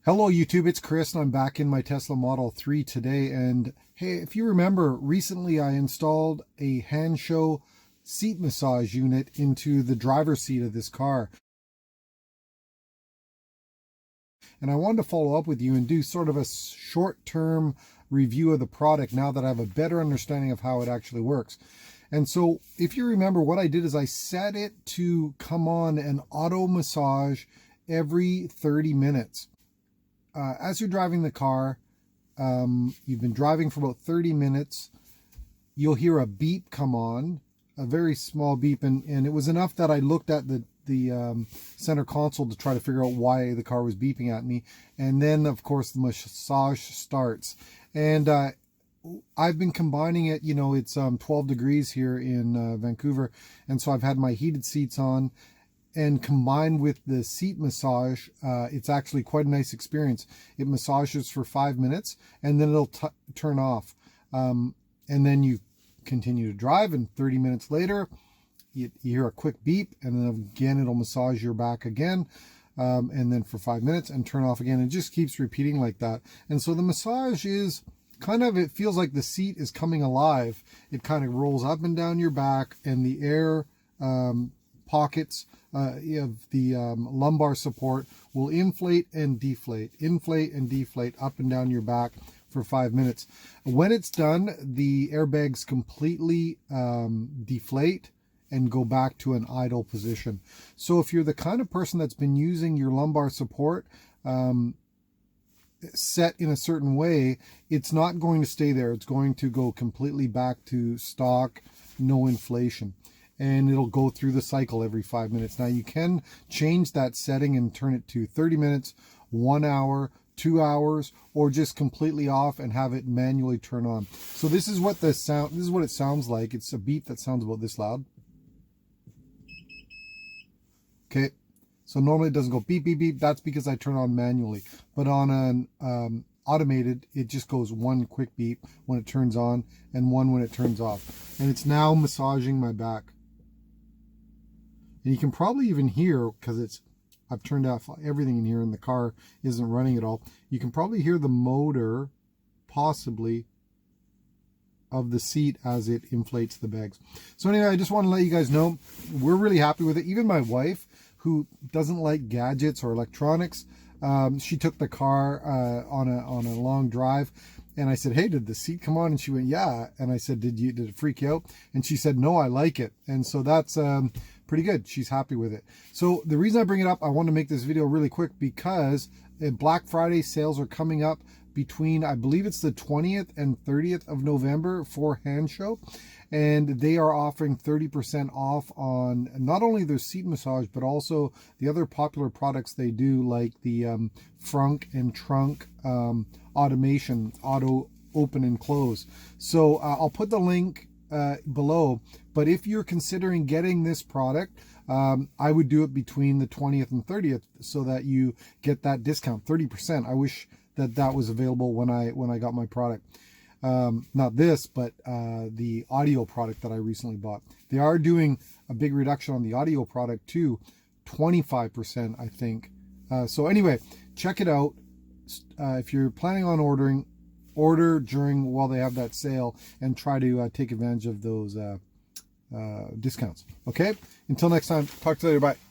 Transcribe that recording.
Hello YouTube, it's Chris and I'm back in my Tesla Model 3 today. And hey, if you remember, recently I installed a Hansshow seat massage unit into the driver's seat of this car. And I wanted to follow up with you and do sort of a short-term review of the product now that I have a better understanding of how it actually works. And so if you remember, what I did is I set it to come on an auto massage every 30 minutes. As you're driving the car, you've been driving for about 30 minutes, you'll hear a beep come on, a very small beep, and it was enough that I looked at the center console to try to figure out why the car was beeping at me. And then, of course, the massage starts. And I've been combining it, you know, it's 12 degrees here in Vancouver, and so I've had my heated seats on. And combined with the seat massage, it's actually quite a nice experience. It massages for 5 minutes and then it'll turn off. And then you continue to drive, and 30 minutes later, you hear a quick beep, and then again, it'll massage your back again. And then for 5 minutes and turn off again. It just keeps repeating like that. And so the massage is kind of, it feels like the seat is coming alive. It kind of rolls up and down your back, and the air pockets of the lumbar support will inflate and deflate up and down your back for 5 minutes. When it's done, the airbags completely deflate and go back to an idle position. So if you're the kind of person that's been using your lumbar support set in a certain way, it's not going to stay there. It's going to go completely back to stock, no inflation. And it'll go through the cycle every 5 minutes. Now you can change that setting and turn it to 30 minutes, 1 hour, 2 hours, or just completely off and have it manually turn on. So this is what the sound, this is what it sounds like. It's a beep that sounds about this loud. Okay, so normally it doesn't go beep, beep, beep. That's because I turn on manually. But on an automated, it just goes one quick beep when it turns on and one when it turns off. And it's now massaging my back. And you can probably even hear, because I've turned off everything in here and the car isn't running at all. You can probably hear the motor, possibly, of the seat as it inflates the bags. So anyway, I just want to let you guys know, we're really happy with it. Even my wife, who doesn't like gadgets or electronics, she took the car on a long drive. And I said, hey, did the seat come on? And she went, yeah. And I said, did it freak you out? And she said, no, I like it. And so that's pretty good. She's happy with it. So the reason I bring it up, I want to make this video really quick because Black Friday sales are coming up between, I believe it's the 20th and 30th of November for Hansshow. And they are offering 30% off on not only their seat massage, but also the other popular products they do, like the frunk and trunk automation, auto open and close. So I'll put the link below, but if you're considering getting this product, I would do it between the 20th and 30th so that you get that discount, 30%. I wish that was available when I got my product. Not this, but the audio product that I recently bought. They are doing a big reduction on the audio product too, 25%, I think. So anyway, check it out. If you're planning on ordering, order during while they have that sale and try to take advantage of those discounts. Okay, until next time, talk to you later. Bye.